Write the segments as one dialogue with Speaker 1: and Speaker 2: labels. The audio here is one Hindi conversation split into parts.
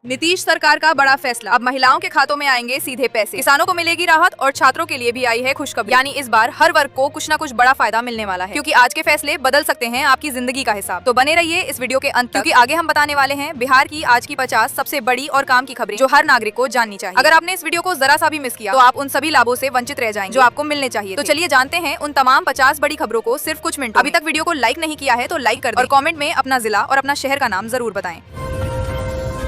Speaker 1: नीतीश सरकार का बड़ा फैसला, अब महिलाओं के खातों में आएंगे सीधे पैसे। किसानों को मिलेगी राहत और छात्रों के लिए भी आई है खुशखबरी। यानी इस बार हर वर्ग को कुछ न कुछ बड़ा फायदा मिलने वाला है, क्योंकि आज के फैसले बदल सकते हैं आपकी जिंदगी का हिसाब। तो बने रहिए इस वीडियो के अंत, क्योंकि आगे हम बताने वाले हैं बिहार की आज की 50 सबसे बड़ी और काम की खबरें जो हर नागरिक को जाननी चाहिए। अगर आपने इस वीडियो को जरा सा भी मिस किया तो आप उन सभी लाभों से वंचित रह जाएंगे जो आपको मिलने चाहिए। तो चलिए जानते हैं उन तमाम 50 बड़ी खबरों को सिर्फ कुछ मिनट। अभी तक वीडियो को लाइक नहीं किया है तो लाइक कर दें और कमेंट में अपना जिला और अपना शहर का नाम जरूर बताएं।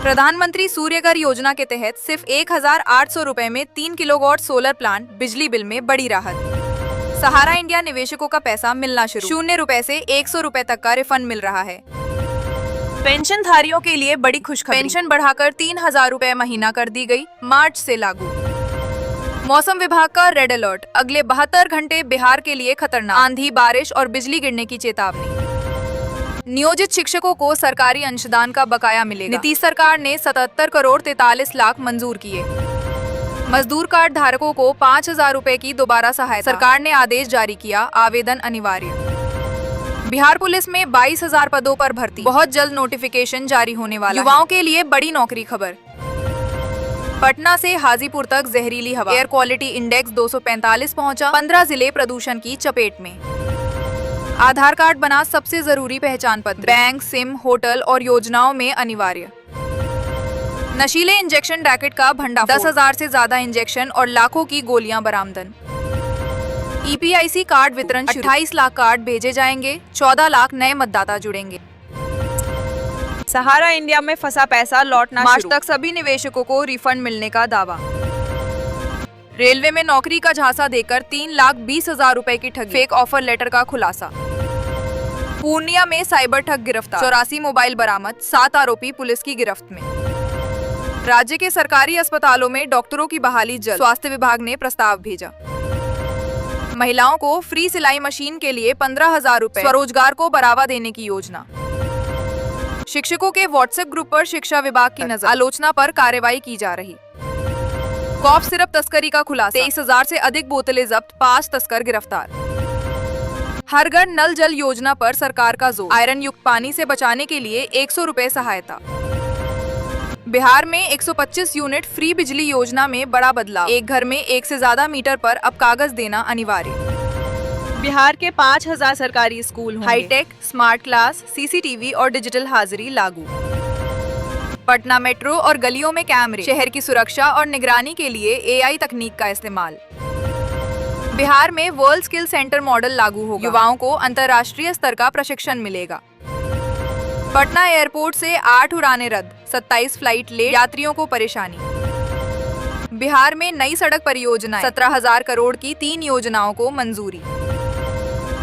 Speaker 1: प्रधानमंत्री सूर्यघर योजना के तहत सिर्फ 1,800 रुपए में 3 किलोवाट सोलर प्लांट, बिजली बिल में बड़ी राहत। सहारा इंडिया निवेशकों का पैसा मिलना शुरू, 0 रुपए से 100 रुपए तक का रिफंड मिल रहा है। पेंशन धारियों के लिए बड़ी खुशखबरी, पेंशन बढ़ाकर 3,000 रुपए महीना कर दी गई, मार्च से लागू। मौसम विभाग का रेड अलर्ट, अगले 72 घंटे बिहार के लिए खतरनाक, आंधी, बारिश और बिजली गिरने की चेतावनी। नियोजित शिक्षकों को सरकारी अंशदान का बकाया मिलेगा। नीतीश सरकार ने 77 करोड़ 43 लाख मंजूर किए। मजदूर कार्ड धारकों को 5,000 रुपए की दोबारा सहायता, सरकार ने आदेश जारी किया, आवेदन अनिवार्य। बिहार पुलिस में 22,000 पदों पर भर्ती, बहुत जल्द नोटिफिकेशन जारी होने वाला। युवाओं के लिए बड़ी नौकरी खबर। पटना से हाजीपुर तक जहरीली हवा, एयर क्वालिटी इंडेक्स 245 पहुंचा, 15 जिले प्रदूषण की चपेट में। आधार कार्ड बना सबसे जरूरी पहचान पत्र, बैंक, सिम, होटल और योजनाओं में अनिवार्य। नशीले इंजेक्शन रैकेट का भंडाफोड़, 10,000 से ज्यादा इंजेक्शन और लाखों की गोलियां बरामदन। ईपीआईसी कार्ड वितरण शुरू, 28 लाख कार्ड भेजे जाएंगे, 14 लाख नए मतदाता जुड़ेंगे। सहारा इंडिया में फंसा पैसा लौटना शुरू, मार्च तक सभी निवेशकों को रिफंड मिलने का दावा। रेलवे में नौकरी का झांसा देकर 3,20,000 रुपए की ठगी, फेक ऑफर लेटर का खुलासा। पूर्णिया में साइबर ठग गिरफ्तार, 84 मोबाइल बरामद, 7 आरोपी पुलिस की गिरफ्त में। राज्य के सरकारी अस्पतालों में डॉक्टरों की बहाली जल्द, स्वास्थ्य विभाग ने प्रस्ताव भेजा। महिलाओं को फ्री सिलाई मशीन के लिए 15,000 रुपए, स्वरोजगार को बढ़ावा देने की योजना। शिक्षकों के व्हाट्सएप ग्रुप पर शिक्षा विभाग की नजर, आलोचना पर कार्रवाई की जा रही। कॉफ सिरप तस्करी का खुलासा, 23,000 से अधिक बोतलें जब्त, 5 तस्कर गिरफ्तार। हर घर नल जल योजना पर सरकार का जोर, आयरन युक्त पानी से बचाने के लिए 100 रुपए सहायता। बिहार में 125 यूनिट फ्री बिजली योजना में बड़ा बदलाव, एक घर में 1 से ज्यादा मीटर पर अब कागज देना अनिवार्य। बिहार के 5,000 सरकारी स्कूल होंगे, हाईटेक, स्मार्ट क्लास, सीसीटीवी और डिजिटल हाजिरी लागू। पटना मेट्रो और गलियों में कैमरे, शहर की सुरक्षा और निगरानी के लिए एआई तकनीक का इस्तेमाल। बिहार में वर्ल्ड स्किल सेंटर मॉडल लागू होगा, युवाओं को अंतर्राष्ट्रीय स्तर का प्रशिक्षण मिलेगा। पटना एयरपोर्ट से 8 उड़ानें रद्द, 27 फ्लाइट लेट, यात्रियों को परेशानी। बिहार में नई सड़क परियोजनाएं, 17,000 करोड़ की 3 योजनाओं को मंजूरी।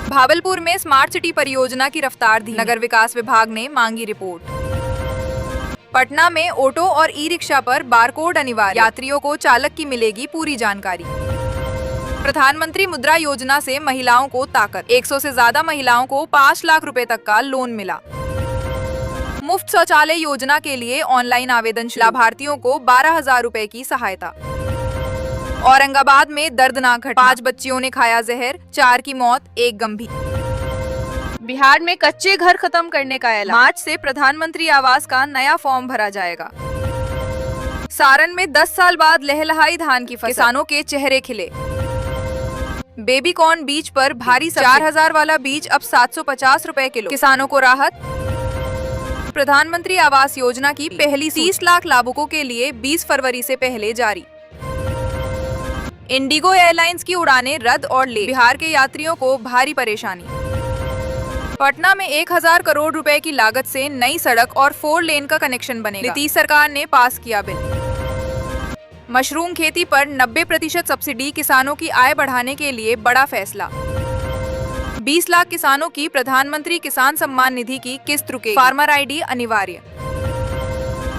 Speaker 1: भागलपुर में स्मार्ट सिटी परियोजना की रफ्तार धीमी, नगर विकास विभाग ने मांगी रिपोर्ट। पटना में ऑटो और ई रिक्शा पर बारकोड अनिवार्य, यात्रियों को चालक की मिलेगी पूरी जानकारी। प्रधानमंत्री मुद्रा योजना से महिलाओं को ताकत, 100 से ज्यादा महिलाओं को 5 लाख रुपए तक का लोन मिला। मुफ्त शौचालय योजना के लिए ऑनलाइन आवेदन, लाभार्थियों को 12,000 रुपए की सहायता। औरंगाबाद में दर्दनाक घटना, 5 बच्चियों ने खाया जहर, 4 की मौत, 1 गंभीर। बिहार में कच्चे घर खत्म करने का ऐलान, मार्च से प्रधानमंत्री आवास का नया फॉर्म भरा जाएगा। सारण में 10 साल बाद लहलहाई धान की फसल, किसानों के चेहरे खिले। बेबी कॉर्न बीज पर भारी 4,000 वाला बीज अब 750 रुपए किलो, किसानों को राहत। प्रधानमंत्री आवास योजना की पहली 30 लाख लाभुकों के लिए 20 फरवरी से पहले जारी। इंडिगो एयरलाइंस की उड़ानें रद्द और ले, बिहार के यात्रियों को भारी परेशानी। पटना में 1,000 करोड़ रुपए की लागत से नई सड़क और 4 लेन का कनेक्शन बनेगा, नीतीश सरकार ने पास किया बिल। मशरूम खेती पर 90% सब्सिडी, किसानों की आय बढ़ाने के लिए बड़ा फैसला। 20 लाख किसानों की प्रधानमंत्री किसान सम्मान निधि की किस्त रुके, फार्मर आईडी अनिवार्य।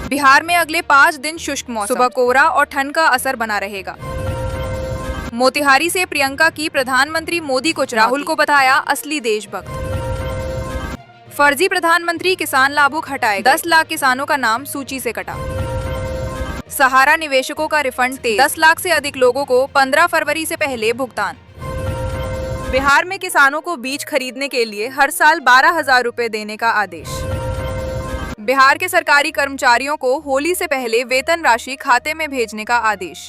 Speaker 1: बिहार में अगले 5 दिन शुष्क मौसम, सुबह कोहरा और ठंड का असर बना रहेगा। मोतिहारी से प्रियंका की प्रधानमंत्री मोदी को, राहुल को बताया असली देशभक्त। फर्जी प्रधानमंत्री किसान लाभुक हटाए, 10 लाख किसानों का नाम सूची से कटा। सहारा निवेशकों का रिफंड तेज, 10 लाख से अधिक लोगों को 15 फरवरी से पहले भुगतान। बिहार में किसानों को बीज खरीदने के लिए हर साल 12,000 रुपए देने का आदेश। बिहार के सरकारी कर्मचारियों को होली से पहले वेतन राशि खाते में भेजने का आदेश।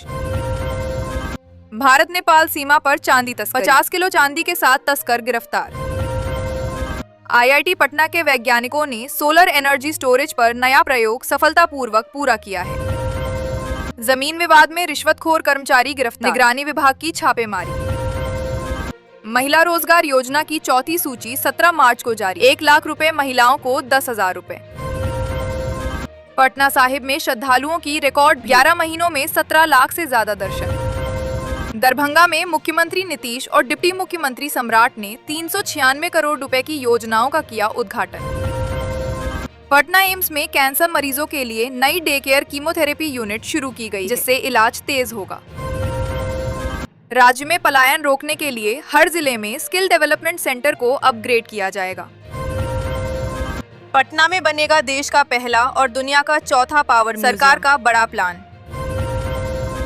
Speaker 1: भारत नेपाल सीमा पर चांदी तस्कर, 50 किलो चांदी के साथ तस्कर गिरफ्तार। आईआईटी पटना के वैज्ञानिकों ने सोलर एनर्जी स्टोरेज पर नया प्रयोग सफलतापूर्वक पूरा किया है। जमीन विवाद में रिश्वतखोर कर्मचारी गिरफ्तार, निगरानी विभाग की छापेमारी। महिला रोजगार योजना की चौथी सूची 17 मार्च को जारी, 1 लाख रुपए महिलाओं को 10,000 रुपए। पटना साहिब में श्रद्धालुओं की रिकॉर्ड 11 महीनों में 17 लाख से ज्यादा दर्शन। दरभंगा में मुख्यमंत्री नीतीश और डिप्टी मुख्यमंत्री सम्राट ने 396 करोड़ रुपए की योजनाओं का किया उद्घाटन। पटना एम्स में कैंसर मरीजों के लिए नई डे केयर कीमोथेरेपी यूनिट शुरू की गई, जिससे इलाज तेज होगा। राज्य में पलायन रोकने के लिए हर जिले में स्किल डेवलपमेंट सेंटर को अपग्रेड किया जाएगा। पटना में बनेगा देश का पहला और दुनिया का चौथा पावर म्यूजियम, सरकार का बड़ा प्लान।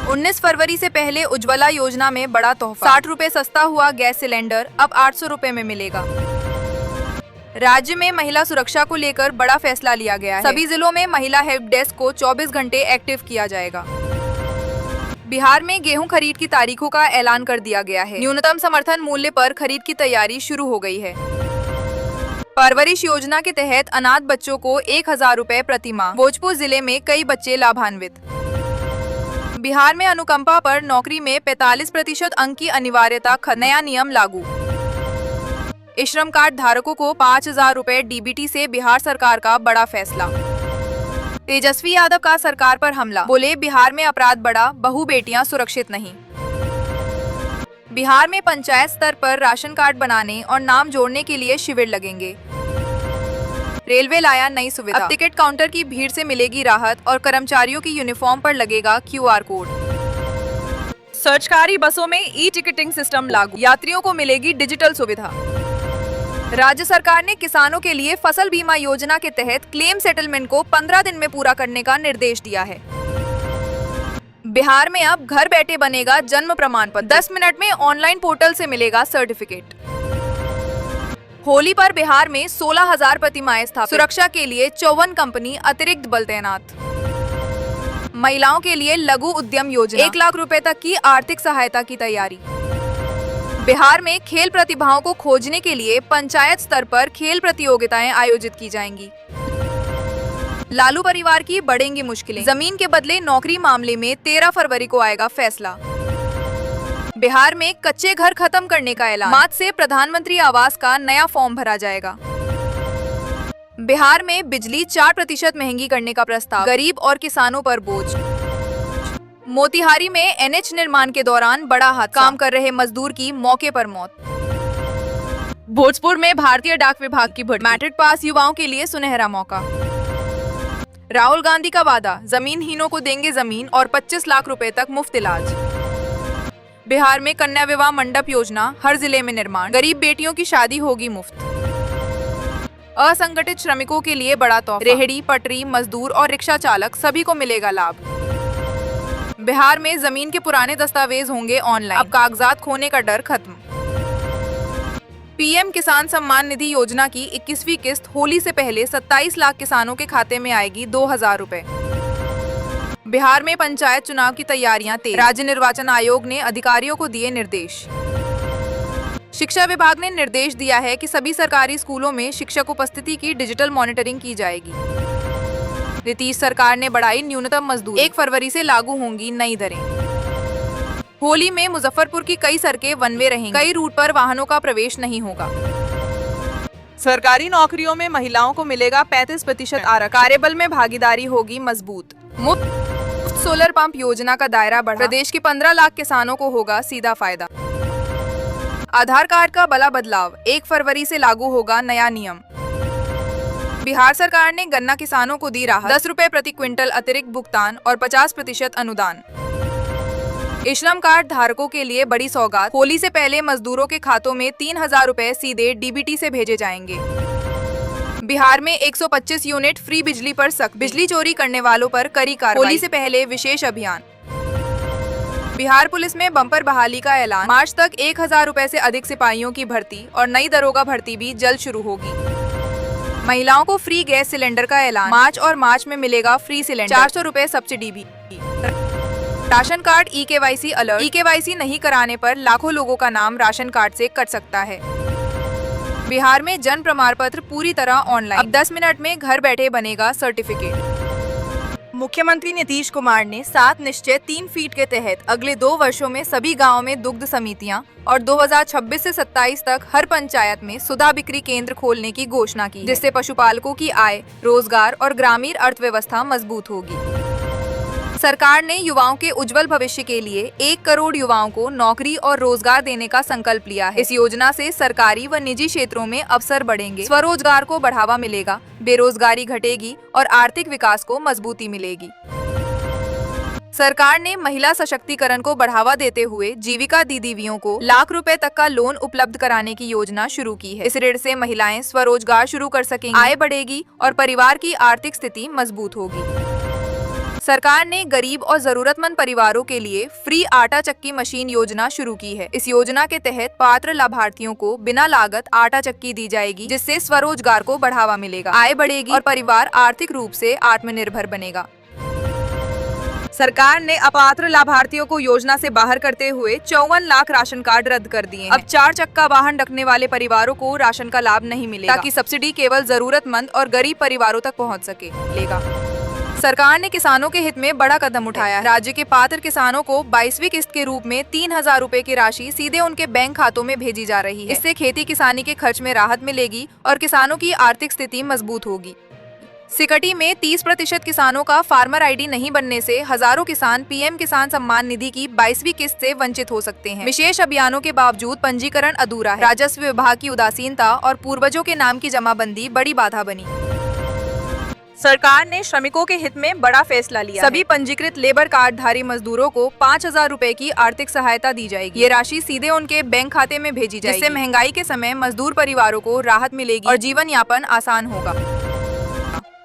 Speaker 1: 19 फरवरी से पहले उज्ज्वला योजना में बड़ा तोहफा, 60 रुपए सस्ता हुआ गैस सिलेंडर अब 800 रुपए में मिलेगा। राज्य में महिला सुरक्षा को लेकर बड़ा फैसला लिया गया है। सभी जिलों में महिला हेल्प डेस्क को 24 घंटे एक्टिव किया जाएगा। बिहार में गेहूं खरीद की तारीखों का ऐलान कर दिया गया है। न्यूनतम समर्थन मूल्य पर खरीद की तैयारी शुरू हो गई है। परवरिश योजना के तहत अनाथ बच्चों को 1,000 रुपए प्रति माह। भोजपुर जिले में कई बच्चे लाभान्वित। बिहार में अनुकंपा पर नौकरी में 45% अंक की अनिवार्यता, नया नियम लागू। श्रम कार्ड धारकों को 5,000 रुपए डीबीटी से बिहार सरकार का बड़ा फैसला। तेजस्वी यादव का सरकार पर हमला, बोले बिहार में अपराध बढ़ा, बहू बेटियां सुरक्षित नहीं। बिहार में पंचायत स्तर पर राशन कार्ड बनाने और नाम जोड़ने के लिए शिविर लगेंगे। रेलवे लाया नई सुविधा, अब टिकट काउंटर की भीड़ से मिलेगी राहत और कर्मचारियों की यूनिफॉर्म पर लगेगा QR कोड। सरकारी बसों में ई-टिकटिंग सिस्टम लागू, यात्रियों को मिलेगी डिजिटल सुविधा। राज्य सरकार ने किसानों के लिए फसल बीमा योजना के तहत क्लेम सेटलमेंट को 15 दिन में पूरा करने का निर्देश दिया है। बिहार में अब घर बैठे बनेगा जन्म प्रमाण पत्र, 10 मिनट में ऑनलाइन पोर्टल से मिलेगा सर्टिफिकेट। होली पर बिहार में 16,000 प्रतिमाएं स्थापित, सुरक्षा के लिए 54 कंपनी अतिरिक्त बल तैनात। महिलाओं के लिए लघु उद्यम योजना, 1 लाख रुपए तक की आर्थिक सहायता की तैयारी। बिहार में खेल प्रतिभाओं को खोजने के लिए पंचायत स्तर पर खेल प्रतियोगिताएं आयोजित की जाएंगी। लालू परिवार की बढ़ेंगी मुश्किलें, जमीन के बदले नौकरी मामले में 13 फरवरी को आएगा फैसला। बिहार में कच्चे घर खत्म करने का ऐलान, मार्च से प्रधानमंत्री आवास का नया फॉर्म भरा जाएगा। बिहार में बिजली 4% महंगी करने का प्रस्ताव, गरीब और किसानों पर बोझ। मोतिहारी में NH निर्माण के दौरान बड़ा हादसा, काम कर रहे मजदूर की मौके पर मौत। भोजपुर में भारतीय डाक विभाग की भर्ती, मैट्रिक पास युवाओं के लिए सुनहरा मौका। राहुल गांधी का वादा, जमीनहीनों को देंगे जमीन और 25 लाख रुपए तक मुफ्त इलाज। बिहार में कन्या विवाह मंडप योजना, हर जिले में निर्माण, गरीब बेटियों की शादी होगी मुफ्त। असंगठित श्रमिकों के लिए बड़ा तोहफा, रेहड़ी, पटरी, मजदूर और रिक्शा चालक सभी को मिलेगा लाभ। बिहार में जमीन के पुराने दस्तावेज होंगे ऑनलाइन, अब कागजात खोने का डर खत्म। पीएम किसान सम्मान निधि योजना की 21वीं किस्त होली से पहले 27 लाख किसानों के खाते में आएगी 2,000 रुपए। बिहार में पंचायत चुनाव की तैयारियां तेज, राज्य निर्वाचन आयोग ने अधिकारियों को दिए निर्देश। शिक्षा विभाग ने निर्देश दिया है कि सभी सरकारी स्कूलों में शिक्षक उपस्थिति की डिजिटल मॉनिटरिंग की जाएगी। नीतीश सरकार ने बढ़ाई न्यूनतम मजदूरी, 1 फरवरी से लागू होंगी नई दरें। होली में मुजफ्फरपुर की कई सड़कें वन वे रहेंगी, कई रूट पर वाहनों का प्रवेश नहीं होगा। सरकारी नौकरियों में महिलाओं को मिलेगा 35% आरक्षण, कार्यबल में भागीदारी होगी मजबूत। मुफ्त सोलर पंप योजना का दायरा बढ़ा, प्रदेश के 15 लाख किसानों को होगा सीधा फायदा। आधार कार्ड का बड़ा बदलाव, 1 फरवरी से लागू होगा नया नियम। बिहार सरकार ने गन्ना किसानों को दी राहत, 10 रुपए प्रति क्विंटल अतिरिक्त भुगतान और 50% अनुदान। श्रम कार्ड धारकों के लिए बड़ी सौगात, होली से पहले मजदूरों के खातों में 3,000 रुपए सीधे डीबीटी से भेजे जाएंगे। बिहार में 125 यूनिट फ्री बिजली पर सख्त, बिजली चोरी करने वालों पर कड़ी कार्रवाई, होली से पहले विशेष अभियान। बिहार पुलिस में बम्पर बहाली का ऐलान, मार्च तक 1,000 रुपए से अधिक सिपाहियों की भर्ती और नई दरोगा भर्ती भी जल्द शुरू होगी। महिलाओं को फ्री गैस सिलेंडर का ऐलान, मार्च और मार्च में मिलेगा फ्री सिलेंडर, 400 रुपए सब्सिडी भी। Ration card e-KYC alert, e-KYC नहीं कराने पर लाखों लोगों का नाम राशन कार्ड से कट सकता है। बिहार में जन्म प्रमाण पत्र पूरी तरह ऑनलाइन, अब 10 मिनट में घर बैठे बनेगा सर्टिफिकेट। मुख्यमंत्री नीतीश कुमार ने 7 निश्चय 3 फीट के तहत अगले 2 वर्षों में सभी गांवों में दुग्ध समितियां और 2026 से 27 तक हर पंचायत में सुधा बिक्री केंद्र खोलने की घोषणा की, जिससे पशुपालकों की आय, रोजगार और ग्रामीण अर्थव्यवस्था मजबूत होगी। सरकार ने युवाओं के उज्जवल भविष्य के लिए 1 करोड़ युवाओं को नौकरी और रोजगार देने का संकल्प लिया है। इस योजना से सरकारी व निजी क्षेत्रों में अवसर बढ़ेंगे, स्वरोजगार को बढ़ावा मिलेगा, बेरोजगारी घटेगी और आर्थिक विकास को मजबूती मिलेगी। सरकार ने महिला सशक्तिकरण को बढ़ावा देते हुए जीविका दीदीवियों को लाख रुपए तक का लोन उपलब्ध कराने की योजना शुरू की है। इस ऋण से महिलाएं स्वरोजगार शुरू कर सकेंगी, आय बढ़ेगी और परिवार की आर्थिक स्थिति मजबूत होगी। सरकार ने गरीब और जरूरतमंद परिवारों के लिए फ्री आटा चक्की मशीन योजना शुरू की है। इस योजना के तहत पात्र लाभार्थियों को बिना लागत आटा चक्की दी जाएगी, जिससे स्वरोजगार को बढ़ावा मिलेगा, आय बढ़ेगी और परिवार आर्थिक रूप से आत्मनिर्भर बनेगा। सरकार ने अपात्र लाभार्थियों को योजना से बाहर करते हुए 54 लाख राशन कार्ड रद्द कर दिए हैं। अब 4 चक्का वाहन रखने वाले परिवारों को राशन का लाभ नहीं मिलेगा, ताकि सब्सिडी केवल जरूरतमंद और गरीब परिवारों तक पहुँच सकेगा। सरकार ने किसानों के हित में बड़ा कदम उठाया है। राज्य के पात्र किसानों को 22वीं किस्त के रूप में 3000 रुपए की राशि सीधे उनके बैंक खातों में भेजी जा रही है। इससे खेती किसानी के खर्च में राहत मिलेगी और किसानों की आर्थिक स्थिति मजबूत होगी। सिकटी में 30% किसानों का फार्मर आईडी नहीं बनने से हजारों किसान पीएम किसान सम्मान निधि की 22वीं किस्त से वंचित हो सकते हैं। विशेष अभियानों के बावजूद पंजीकरण अधूरा है। राजस्व विभाग की उदासीनता और पूर्वजों के नाम की जमाबंदी बड़ी बाधा बनी। सरकार ने श्रमिकों के हित में बड़ा फैसला लिया। सभी पंजीकृत लेबर कार्डधारी मजदूरों को 5000 रुपए की आर्थिक सहायता दी जाएगी। ये राशि सीधे उनके बैंक खाते में भेजी जाएगी, जिससे महंगाई के समय मजदूर परिवारों को राहत मिलेगी और जीवन यापन आसान होगा।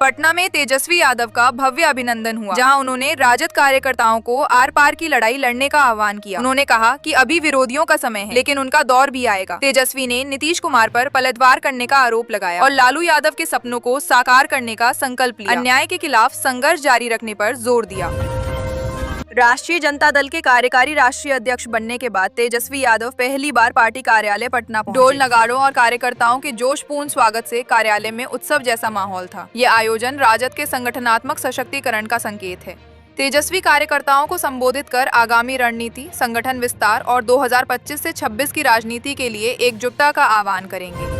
Speaker 1: पटना में तेजस्वी यादव का भव्य अभिनंदन हुआ, जहां उन्होंने राजद कार्यकर्ताओं को आर पार की लड़ाई लड़ने का आह्वान किया। उन्होंने कहा कि अभी विरोधियों का समय है, लेकिन उनका दौर भी आएगा। तेजस्वी ने नीतीश कुमार पर पलटवार करने का आरोप लगाया और लालू यादव के सपनों को साकार करने का संकल्प लिया। अन्याय के खिलाफ संघर्ष जारी रखने पर जोर दिया। राष्ट्रीय जनता दल के कार्यकारी राष्ट्रीय अध्यक्ष बनने के बाद तेजस्वी यादव पहली बार पार्टी कार्यालय पटना पहुंचे। ढोल नगाड़ों और कार्यकर्ताओं के जोशपूर्ण स्वागत से कार्यालय में उत्सव जैसा माहौल था। ये आयोजन राजद के संगठनात्मक सशक्तिकरण का संकेत है। तेजस्वी कार्यकर्ताओं को संबोधित कर आगामी रणनीति, संगठन विस्तार और 2025 से 26 की राजनीति के लिए एकजुटता का आह्वान करेंगे।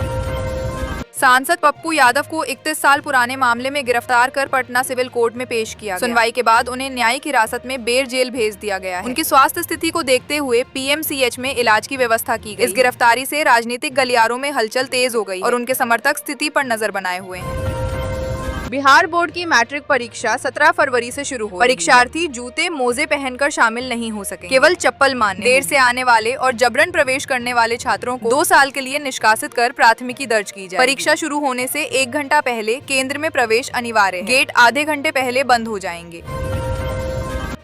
Speaker 1: सांसद पप्पू यादव को 31 साल पुराने मामले में गिरफ्तार कर पटना सिविल कोर्ट में पेश किया गया। सुनवाई के बाद उन्हें न्यायिक हिरासत में बेर जेल भेज दिया गया है। उनकी स्वास्थ्य स्थिति को देखते हुए पीएमसीएच में इलाज की व्यवस्था की गई। इस गिरफ्तारी से राजनीतिक गलियारों में हलचल तेज हो गई और उनके समर्थक स्थिति पर नजर बनाए हुए हैं। बिहार बोर्ड की मैट्रिक परीक्षा 17 फरवरी से शुरू हो। परीक्षार्थी जूते मोजे पहनकर शामिल नहीं हो सके, केवल चप्पल मानने। देर से आने वाले और जबरन प्रवेश करने वाले छात्रों को 2 साल के लिए निष्कासित कर प्राथमिकी दर्ज की जाए। परीक्षा शुरू होने से 1 घंटा पहले केंद्र में प्रवेश अनिवार्य है। गेट आधे घंटे पहले बंद हो जाएंगे।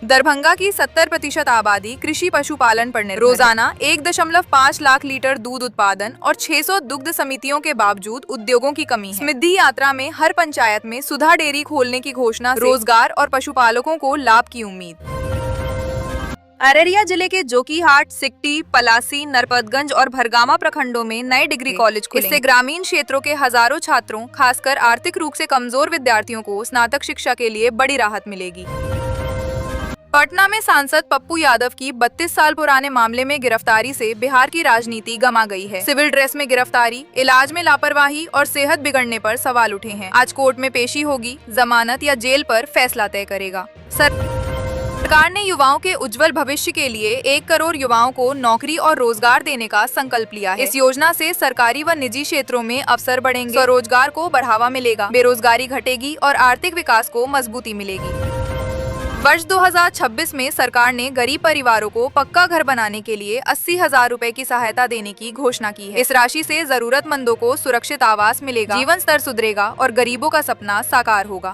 Speaker 1: दरभंगा की 70% आबादी कृषि पशुपालन पर निर्भर है। रोजाना 1.5 लाख लीटर दूध उत्पादन और 600 दुग्ध समितियों के बावजूद उद्योगों की कमी है। समृद्धि यात्रा में हर पंचायत में सुधा डेयरी खोलने की घोषणा से रोजगार और पशुपालकों को लाभ की उम्मीद। अररिया जिले के जोकीहाट, सिकटी, पलासी, नरपतगंज और भरगामा प्रखंडों में नए डिग्री कॉलेज खुलेंगे। इससे ग्रामीण क्षेत्रों के हजारों छात्रों, खासकर आर्थिक रूप से कमजोर विद्यार्थियों को स्नातक शिक्षा के लिए बड़ी राहत मिलेगी। पटना में सांसद पप्पू यादव की 32 साल पुराने मामले में गिरफ्तारी से बिहार की राजनीति गमा गई है। सिविल ड्रेस में गिरफ्तारी, इलाज में लापरवाही और सेहत बिगड़ने पर सवाल उठे हैं। आज कोर्ट में पेशी होगी, जमानत या जेल पर फैसला तय करेगा। सरकार ने युवाओं के उज्जवल भविष्य के लिए 1 करोड़ युवाओं को नौकरी और रोजगार देने का संकल्प लिया है। इस योजना से सरकारी व निजी क्षेत्रों में अवसर बढ़ेंगे, स्वरोजगार को बढ़ावा मिलेगा, बेरोजगारी घटेगी और आर्थिक विकास को मजबूती मिलेगी। वर्ष 2026 में सरकार ने गरीब परिवारों को पक्का घर बनाने के लिए 80,000 रुपए की सहायता देने की घोषणा की है। इस राशि से जरूरतमंदों को सुरक्षित आवास मिलेगा, जीवन स्तर सुधरेगा और गरीबों का सपना साकार होगा।